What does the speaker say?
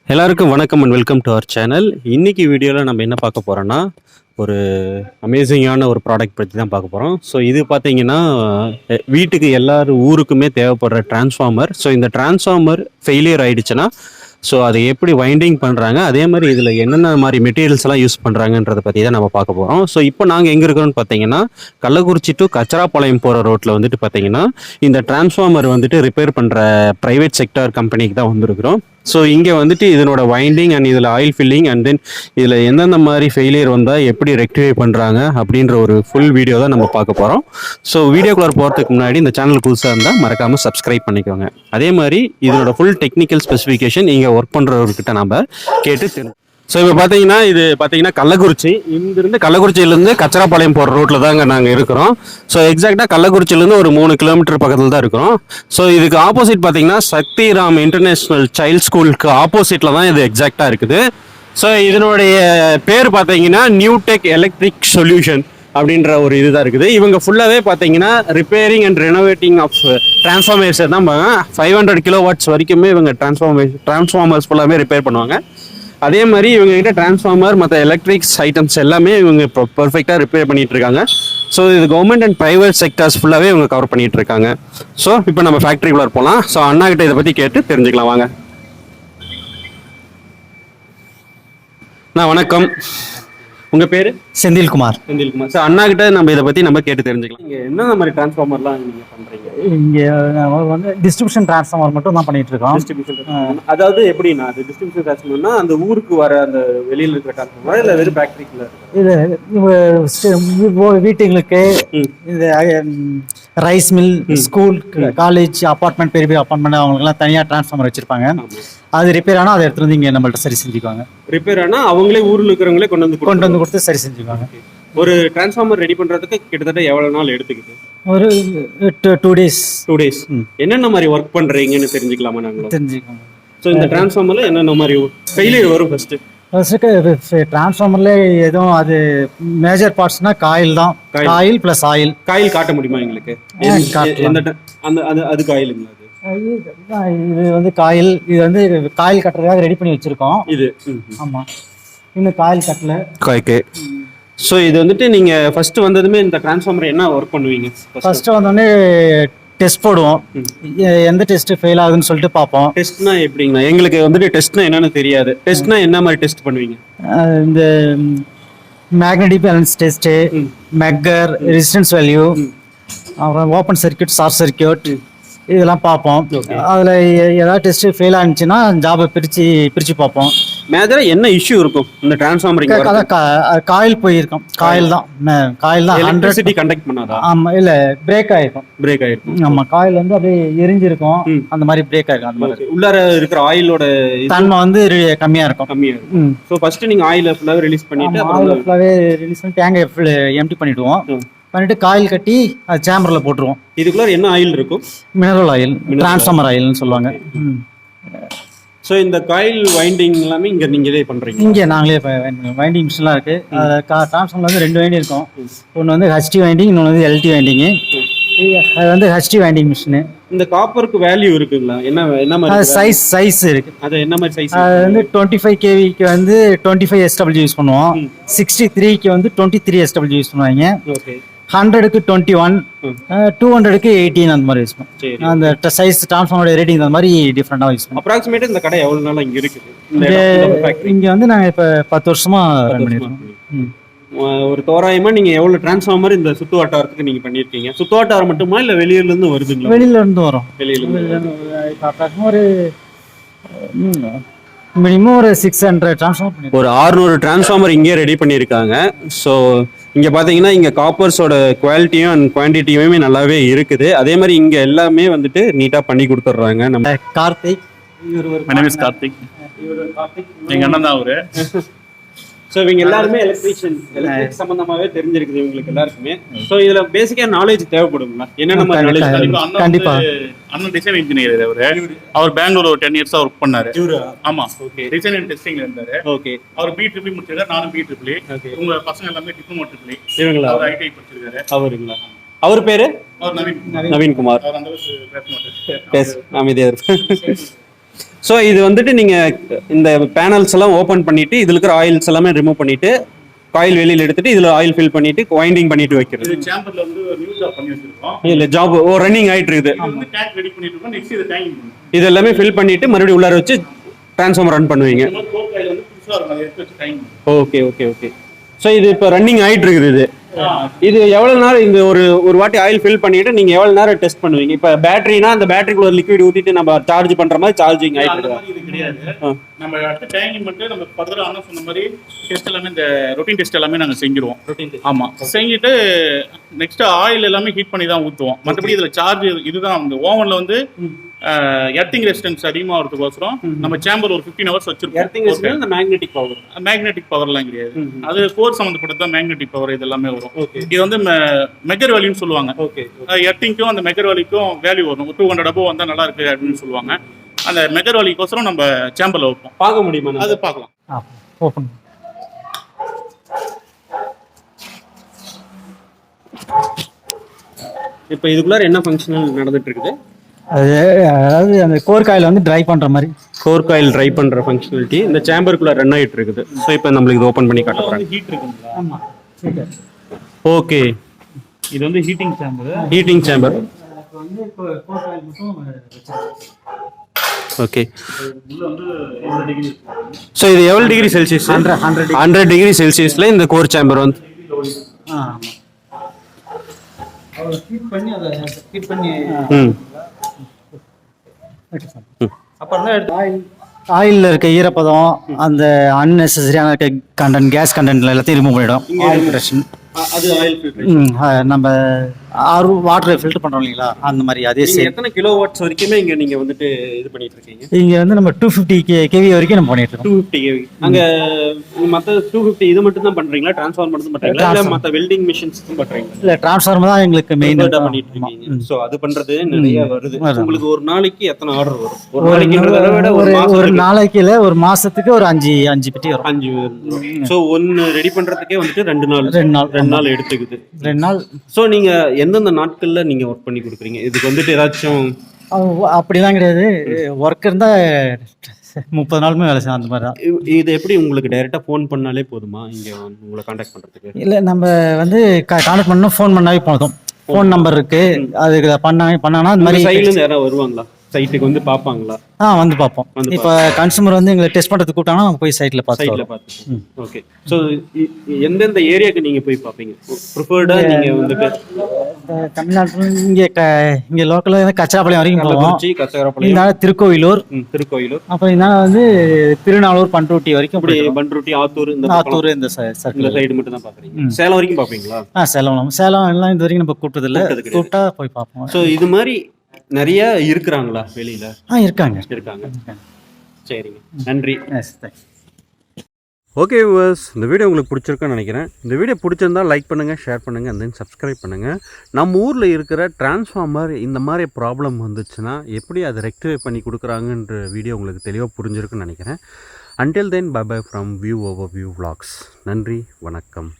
எல்லாருக்கும் வணக்கம் and welcome to our channel. இன்றைக்கி வீடியோவில் நம்ம என்ன பார்க்க போகிறோன்னா ஒரு அமேசிங்கான ஒரு ப்ராடக்ட் பற்றி தான் பார்க்க போகிறோம். ஸோ இது பார்த்தீங்கன்னா வீட்டுக்கு எல்லாரும் ஊருக்குமே தேவைப்படுற டிரான்ஸ்ஃபார்மர். ஸோ இந்த டிரான்ஸ்ஃபார்மர் ஃபெயிலியர் ஆகிடுச்சுன்னா ஸோ அதை எப்படி வைண்டிங் பண்ணுறாங்க, அதே மாதிரி இதில் என்னென்ன மாதிரி மெட்டீரியல்ஸ் எல்லாம் யூஸ் பண்ணுறாங்கன்றதை பற்றி தான் நம்ம பார்க்க போகிறோம். ஸோ இப்போ நாங்கள் எங்கே இருக்கிறோன்னு பார்த்தீங்கன்னா கள்ளக்குறிச்சி டு கச்சராப்பாளையம் போகிற ரோட்டில் வந்துட்டு பார்த்தீங்கன்னா இந்த டிரான்ஸ்ஃபார்மர் வந்துட்டு ரிப்பேர் பண்ணுற ப்ரைவேட் செக்டார் கம்பெனிக்கு தான் வந்திருக்கிறோம். ஸோ இங்கே வந்துட்டு இதனோட வைண்டிங் அண்ட் இதில் ஆயில் ஃபில்லிங் அண்ட் தென் இதில் எந்தெந்த மாதிரி ஃபெயிலியர் வந்தால் எப்படி ரெக்டிஃபை பண்ணுறாங்க அப்படின்ற ஒரு ஃபுல் வீடியோ தான் நம்ம பார்க்க போகிறோம். ஸோ வீடியோக்குள்ளே போகிறதுக்கு முன்னாடி இந்த சேனல் புதுசாக இருந்தால் மறக்காமல் சப்ஸ்கிரைப் பண்ணிக்கோங்க. அதே மாதிரி இதனோட ஃபுல் டெக்னிக்கல் ஸ்பெசிஃபிகேஷன் இங்கே ஒர்க் பண்ணுறவர்கிட்ட நம்ம கேட்டு ஸோ இப்போ பார்த்தீங்கன்னா இது பார்த்தீங்கன்னா கள்ளக்குறிச்சி, இங்கிருந்து கள்ளக்குறிச்சியிலேருந்து கச்சராப்பாளையம் போகிற ரோட்டில் தாங்க நாங்கள் இருக்கிறோம். ஸோ எக்ஸாக்டாக கள்ளக்குறிச்சியிலேருந்து ஒரு 3 கிலோமீட்டர் பக்கத்தில் தான் இருக்கிறோம். ஸோ இதுக்கு ஆப்போசிட் பார்த்தீங்கன்னா சக்திராம் இன்டர்நேஷ்னல் சைல்ட் ஸ்கூலுக்கு ஆப்போசிட்டில் தான் இது எக்ஸாக்டாக இருக்குது. ஸோ இதனுடைய பேர் பார்த்தீங்கன்னா நியூடெக் எலக்ட்ரிக் சொல்யூஷன் அப்படின்ற ஒரு இதுதான் இருக்குது. இவங்க ஃபுல்லாகவே பார்த்தீங்கன்னா ரிப்பேரிங் அண்ட் ரெனோவேட்டிங் ஆஃப் டிரான்ஸ்ஃபார்மர்ஸ் தான் 500 kW வரைக்குமே இவங்க டிரான்ஸ்ஃபார்மர்ஸ் ஃபுல்லாகவே ரிப்பேர் பண்ணுவாங்க. அதே மாதிரி இவங்ககிட்ட டிரான்ஸ்ஃபார்மர் மற்ற எலக்ட்ரிக்ஸ் ஐட்டம்ஸ் எல்லாமே இவங்க இப்போ பர்ஃபெக்டாக ரிப்பேர் பண்ணிகிட்டு இருக்காங்க. ஸோ இது கவர்மெண்ட் அண்ட் ப்ரைவேட் செக்டர்ஸ் ஃபுல்லாகவே இவங்க கவர் பண்ணிகிட்டு இருக்காங்க. ஸோ இப்போ நம்ம ஃபேக்ட்ரிக்குள்ளே போகலாம். ஸோ அண்ணா கிட்ட இதை பற்றி கேட்டு தெரிஞ்சுக்கலாம் வாங்க. வணக்கம், உங்கள் பேர்? செந்தில்குமார். சார், அண்ணா கிட்ட நம்ம இதை பற்றி நம்ம கேட்டு தெரிஞ்சுக்கலாம். இங்கே என்னென்ன மாதிரி டிரான்ஸ்ஃபார்மர்லாம் நீங்கள் பண்ணுறீங்க? இங்கே வந்து டிஸ்ட்ரிபியூஷன் டிரான்ஸ்ஃபார்மர் மட்டும் தான் பண்ணிட்டு இருக்கோம். டிஸ்ட்ரிபியூஷன் அதாவது எப்படின்னா அது டிஸ்ட்ரிபியூஷன் டிரான்ஸ்ஃபார்மர்னா அந்த ஊருக்கு வர அந்த வெளியில் இருக்கிற டிரான்ஸ்ஃபார்மர் இல்லை வெறும் ஃபேக்ட்ரிக்குள்ள? இது வீட்டுகளுக்கு இது rice mill, school, college, apartment, பெரிய பெரிய அப்பார்ட்மெண்ட் அவங்களுக்குலாம் தனியாக டிரான்ஸ்ஃபார்மர் வச்சிருப்பாங்க. அது ரிப்பேர் ஆனால் அதை எடுத்துகிட்டு வந்து இங்கே நம்மள்ட்ட சரி செஞ்சுக்குவாங்க. ரிப்பேர் ஆனால் அவங்களே ஊரில் இருக்கிறவங்களே கொண்டு வந்து கொடுத்து சரி செஞ்சுக்குவாங்க. ஒரு டிரான்ஸ்ஃபார்மர் ரெடி பண்ணுறதுக்கு கிட்டத்தட்ட எவ்வளோ நாள் எடுத்துக்கிது? ஒரு 2 days. என்னென்ன மாதிரி ஒர்க் பண்ணுறீங்கன்னு தெரிஞ்சுக்கலாமா? நாங்கள் தெரிஞ்சுக்கோங்க. ஸோ இந்த டிரான்ஸ்ஃபார்மரில் என்னென்ன மாதிரி ஃபெயிலியர் வரும்? ஃபர்ஸ்ட்டு டிரான்ஸ்ஃபார்மர்ல எதுவும் அது மேஜர் பார்ட்ஸ்னா காயில் தான். Coil plus oil. காயில் காட்ட முடியுமா எங்களுக்கு? அதுக்கு ஆயிலுங்களா? இது வந்து காயில், இது வந்து காயில் கட்டுறதுக்காக ரெடி பண்ணி வச்சிருக்கோம். இது ஆமாம், இன்னும் காயில் கட்டல. ஓகே. ஸோ இது வந்துட்டு நீங்கள் ஃபர்ஸ்ட் வந்ததுமே இந்த டிரான்ஸ்ஃபார்மர் என்ன ஒர்க் பண்ணுவீங்க? ஃபர்ஸ்ட்டு வந்தோடனே டெஸ்ட் போடுவோம். எந்த டெஸ்ட் ஃபெயில் ஆகுதுன்னு சொல்லிட்டு பார்ப்போம். டெஸ்ட்னா எப்படிங்கண்ணா? எங்களுக்கு வந்துட்டு டெஸ்ட்னா என்னன்னு தெரியாது. டெஸ்ட்னா என்ன மாதிரி டெஸ்ட் பண்ணுவீங்க? இந்த magnetic balance test, megger, resistance value, அப்புறம் ஓப்பன் சர்க்கியூட், ஷார்ட் சர்க்கியூட் இதெல்லாம் பார்ப்போம். அதில் ஏதாவது டெஸ்ட் ஃபெயில் ஆனிச்சுன்னா ஜாபை பிரித்து பார்ப்போம். மேஜராக என்ன இஷ்யூ இருக்கும் இந்த டிரான்ஸ்ஃபார்மர்? காயில் போயிருக்கும். காயில் தான் எலக்ட்ரிசிட்டி கண்டக்ட் பண்ணாதா? ஆமாம், இல்லை பிரேக் ஆகிருக்கும். ஆமாம், காயில் வந்து அப்படியே எரிஞ்சிருக்கும். அந்த மாதிரி பிரேக் ஆகிருக்கும். அந்த மாதிரி உள்ளார இருக்கிற ஆயிலோட தன்மை வந்து கம்மியாக இருக்கும். ஸோ ஃபர்ஸ்ட் நீங்கள் ஆயிலை ஃபுல்லாகவே ரிலீஸ் பண்ணிட்டு டேங்கை எம்டி பண்ணிட்டு காயில் கட்டி அது சேம்பர்ல போட்டுருவோம். இதுக்குள்ள என்ன ஆயில் இருக்கும்? மினரல் ஆயில், டிரான்ஸ்ஃபார்மர் ஆயில்னு சொல்லுவாங்க. ஸோ இந்த காயில் வைண்டிங் எல்லாமே இங்கே நீங்களே பண்ணுறீங்க? இங்கே நாங்களே வைண்டிங் மிஷின்லாம் இருக்குது. அதில் டிரான்ஸ்ஃபார்மர் வந்து 2 வைண்டிங் இருக்கும். ஒன்று வந்து ஹெச்டி வைண்டிங், இன்னொன்று வந்து எல்டி வைண்டிங்கு. அது வந்து ஹெச்டி வைண்டிங் மிஷினு. இந்த காப்பருக்கு வேல்யூ இருக்குங்களா? என்ன மாதிரி சைஸ் இருக்கு? அது என்ன மாதிரி சைஸ்? அது வந்து 25 kVக்கு வந்து 25 SW யூஸ் பண்ணுவோம். 63க்கு வந்து 23 SW யூஸ் பண்ணுவாங்க. ஓகே. 100க்கு 21, 200க்கு 18 அந்த மாதிரி யூஸ் பண்ணுவோம். அந்த சைஸ் டிரான்ஸ்ஃபார்மரோட ரேட்டிங் அந்த மாதிரி டிஃப்ரெண்டாக யூஸ் பண்ணுவோம். அப்ராக்சிமேட்டா இந்த கடை எவ்வளோ நாள் இங்கே இருக்குது? இங்கே வந்து நாங்கள் இப்போ 10 வருஷமா ரன் பண்ணியிருக்கோம். ஒரு தோராயமாக நீங்கள் எவ்வளோ டிரான்ஸ்ஃபார்மர் இந்த சுற்று வட்டாரத்துக்கு நீங்கள் பண்ணியிருக்கீங்க? சுற்று வட்டாரம் மட்டுமா இல்லை வெளியிலேருந்து வருதுங்களா? வெளியிலேருந்து வரும். ஒரு மினிமம் ஒரு 600 டிரான்ஸ்ஃபார்மர், ஒரு 600 டிரான்ஸ்ஃபார்மர் இங்கே ரெடி பண்ணியிருக்காங்க. ஸோ இங்கே பார்த்தீங்கன்னா இங்கே காப்பர்ஸோட குவாலிட்டியும் அண்ட் குவான்டிட்டியுமே நல்லாவே இருக்குது. அதே மாதிரி இங்கே எல்லாமே வந்துட்டு நீட்டாக பண்ணி கொடுத்துட்றாங்க. நம்ம கார்த்திக், கார்த்திக் எங்கள் அண்ணன் தான் அவரு. ஸோ இவங்க எல்லாருமே எலக்ட்ரிக் சம்பந்தமாகவே தெரிஞ்சிருக்குது இவங்களுக்கு எல்லாருக்குமே. ஸோ இதில் பேசிக்காக நாலேஜ் தேவைப்படுங்களா? என்னென்ன மாதிரி நாலேஜ்? கண்டிப்பாக. அண்ணன் டிசைன் இன்ஜினியர். அவர் பெங்களூர் ஒரு 10 years ஒர்க் பண்ணாரு. ஆமா, ஓகே. டிசைன் அண்ட் டெஸ்டிங்ல இருந்தாரு. ஓகே. அவர் B.Triple முடிச்சிருக்காரு, நானும் B.Triple. உங்க பசங்க எல்லாமே டிப்ளமோ ட்ரிபிள். இவங்களா? அவர் ITI படிச்சிருக்காரு. அவருங்களா? அவர் பேரு? அவர் நவீன்குமார். அவர் அந்த அளவுக்கு பேச மாட்டாரு. அமைதியா இருப்பாரு. ஸோ இது வந்துட்டு நீங்கள் இந்த பேனல்ஸ் எல்லாம் ஓப்பன் பண்ணிவிட்டு இதில் இருக்கிற ஆயில்ஸ் எல்லாமே ரிமூவ் பண்ணிவிட்டு காயில் வெளியில் எடுத்துட்டு இதில் ஆயில் ஃபில் பண்ணிவிட்டு வைண்டிங் பண்ணிட்டு வைக்கிறது. இது சேம்பர்ல வந்து நியூ ஜாப் பண்ணி வச்சிருக்கோம். இல்லை ஜாப் ரன்னிங் ஆகிட்டு இருக்குது. இது வந்து டேங்க் ரெடி பண்ணிட்டு இருக்கோம். நெக்ஸ்ட் இது டேங்கிங் பண்ணுவோம். இது எல்லாமே ஃபில் பண்ணிவிட்டு மறுபடியும் உள்ளார வச்சு ட்ரான்ஸ்ஃபார்மர் ரன் பண்ணுவீங்க. இந்த மாதிரி கோர் காயில் வந்து புதுசாக இருக்கும், அதை எடுத்து வச்சு டேங்கிங் பண்ணுவோம். Okay okay okay. ஸோ இது இப்போ ரன்னிங் ஆகிட்டு இருக்குது. இது எவ்வளோ நேரம் இந்த ஒரு வாட்டி ஆயில் ஃபில் பண்ணிட்டு நீங்கள் எவ்வளோ நேரம் டெஸ்ட் பண்ணுவீங்க? இப்போ பேட்டரினா அந்த பேட்டரிக்குள்ள ஒரு லிக்விட் ஊற்றிட்டு நம்ம சார்ஜ் பண்ணுற மாதிரி சார்ஜிங் ஆகிட்டு இது கிடையாது. நம்ம அடுத்து டேங்கிங் பண்ணிட்டு நம்ம ஃபர்தராக அண்ணா சொன்ன மாதிரி டெஸ்ட் எல்லாமே இந்த ரொட்டீன் டெஸ்ட் எல்லாமே நாங்கள் செஞ்சிருவோம். ஆமாம், செஞ்சுட்டு நெக்ஸ்ட் ஆயில் எல்லாமே ஹீட் பண்ணி தான் ஊற்றுவோம். மற்றபடி இதில் சார்ஜ் இதுதான் இந்த ஓவனில் வந்து எர்த்திங் ரெசிஸ்டன்ஸ் அதிகமாக வரதுக்கோசரம் நம்ம சேம்பர் ஒரு 15 hours வச்சிருக்கோம். எர்த்திங் ரெசிஸ்டன்ஸ் இந்த மேக்னெட்டிக் பவர்லாம் கிடையாது. அது கோர் சம்மந்தப்பட்டது தான் மேக்னெட்டிக் பவர். இது எல்லாமே வரும். இது வந்து மெகர் வேல்யூன்னு சொல்லுவாங்க. எர்த்திங்க்கும் அந்த மெகர் வேல்யூக்கும் வேல்யூ வரும். 200 above வந்தா நல்லா இருக்கு அப்படின்னு சொல்லுவாங்க. அந்த மெகர் வேல்யூக்கோசரம் நம்ம சேம்பர்ல வைப்போம். பார்க்க முடியுமா? அது பார்க்கலாம். ஓப்பன். இப்போ இதுக்குள்ளார என்ன ஃபங்க்ஷனல் நடந்துட்டு இருக்குது? அதாவது அந்த கோர் காயில் வந்து ட்ரை பண்ணுற மாதிரி. கோர் காயில் ட்ரை பண்ணுற ஃபங்க்ஷனாலிட்டி இந்த சேம்பருக்குள்ள ரன் ஆகிட்டு இருக்குது. ஸோ இப்போ நம்மளுக்கு இது ஓப்பன் பண்ணி காட்ட போகிறாங்க. ஹீட் இருக்குங்களா? ஆமாம். ஓகே, இது வந்து ஹீட்டிங் சேம்பர். Heating chamber. வந்து இப்போ கோர் காயில் மட்டும் வச்சிருக்கோம். ஓகே. உள்ள வந்து 100 டிகிரி. ஸோ இது எவ்வளோ டிகிரி செல்சியஸ்? 100 டிகிரி செல்சியஸில் இந்த கோர் சேம்பர் வந்து ஆமாம். ஹீட் பண்ணி அதை ஹீட் பண்ணி அப்புறம் தான் ஆயிலில் இருக்க ஈரப்பதம், அந்த அன்னெசரியான இருக்க கண்டென்ட், கேஸ் கண்டென்ட் எல்லாத்தையும் ரிமூவ் பண்ணிடும். Oil filtration. அது ஆயில் ஃபில்டர். நம்ம வாட்டரை ஃபில்டர் பண்ணுறோம் இல்லைங்களா, அந்த மாதிரி அதே சேம். எத்தனை கிலோ வாட்ஸ் வரைக்குமே இங்கே நீங்கள் வந்துட்டு இது பண்ணிட்டு இருக்கீங்க? இங்கே வந்து நம்ம 250 kV வரைக்கும் நம்ம பண்ணிட்டு இருக்கோம். 250 kV. அங்கே மற்ற 250 இது மட்டும் தான் பண்ணுறீங்களா? ட்ரான்ஸ்ஃபார்மர் மட்டும் பண்ணுறீங்களா? இல்லை மற்ற வெல்டிங் மிஷின்ஸும் பண்ணுறீங்களா? இல்லை, ட்ரான்ஸ்ஃபார்மர் தான் எங்களுக்கு மெயின் பண்ணிட்டு இருக்கீங்க. ஸோ அது பண்ணுறது நிறைய வருது. உங்களுக்கு ஒரு நாளைக்கு எத்தனை ஆர்டர் வரும்? ஒரு நாளைக்கு ஒரு நாளைக்கு இல்லை, ஒரு மாசத்துக்கு ஒரு 5 பெட்டி வரும். 5 வரும். ஸோ ஒன்று ரெடி பண்ணுறதுக்கே வந்துட்டு 2 நாள் எடுத்துக்குது. 2 நாள். ஸோ நீங்கள் எந்தெந்த நாட்களில் நீங்கள் ஒர்க் பண்ணி கொடுக்குறீங்க? இதுக்கு வந்துட்டு ஏதாச்சும் அப்படிலாம் கிடையாது. ஒர்க் இருந்தால் 30 நாளுமே வேலை செய்யும், அந்த மாதிரி தான். இது எப்படி உங்களுக்கு டைரெக்டாக ஃபோன் பண்ணாலே போதுமா இங்கே உங்களை காண்டாக்ட் பண்ணுறதுக்கு? இல்லை, நம்ம வந்து கான்டாக்ட் பண்ணணும், ஃபோன் பண்ணாவே போதும். ஃபோன் நம்பர் இருக்கு, அதுக்கு பண்ணாங்கன்னா இந்த மாதிரி சைட்லேருந்து யாராவது வருவாங்களா? சைட்டுக்கு வந்து பார்ப்பாங்களா? வந்து பார்ப்போம். இப்போ கன்சூமர் வந்து எங்களை டெஸ்ட் பண்ணுறதுக்கு கூப்பிட்டாங்கன்னா நம்ம போய் சைட்டில் பார்த்து. ஓகே. ஸோ எந்தெந்த ஏரியாவுக்கு நீங்கள் போய் பார்ப்பீங்க? ப்ரிஃபர்டாக நீங்கள் வந்துட்டு தமிழ்நாட்டில் இங்கே லோக்கலில் கச்சராப்பாளையம் வரைக்கும் போவோம். கச்சராப்பாளையம், இதனால திருக்கோயிலூர். அப்புறம் இதனால வந்து திருநாளூர், பண்ருட்டி வரைக்கும். அப்படி பண்ருட்டி, ஆத்தூர் இந்த சைடு மட்டும் தான் பார்க்குறீங்க? சேலம் வரைக்கும் பார்ப்பீங்களா? சேலம் எல்லாம் இது வரைக்கும் நம்ம கூப்பிட்டதில்லை. கூப்பிட்டா போய் பார்ப்போம். ஸோ இது மாதிரி நிறைய இருக்கிறாங்களா வெளியில? இருக்காங்க. சரிங்க, நன்றி. ஓகே வியூவர்ஸ், இந்த வீடியோ உங்களுக்கு பிடிச்சிருக்குன்னு நினைக்கிறேன். இந்த வீடியோ பிடிச்சிருந்தால் லைக் பண்ணுங்கள், ஷேர் பண்ணுங்கள், அண்ட் தென் சப்ஸ்கிரைப் பண்ணுங்கள். நம்ம ஊரில் இருக்கிற டிரான்ஸ்ஃபார்மர் இந்த மாதிரி ப்ராப்ளம் வந்துச்சுன்னா எப்படி அதை ரெக்டிஃபை பண்ணி கொடுக்குறாங்கன்ற வீடியோ உங்களுக்கு தெளிவாக புரிஞ்சிருக்குன்னு நினைக்கிறேன். Until then bye bye from view over view vlogs. நன்றி, வணக்கம்.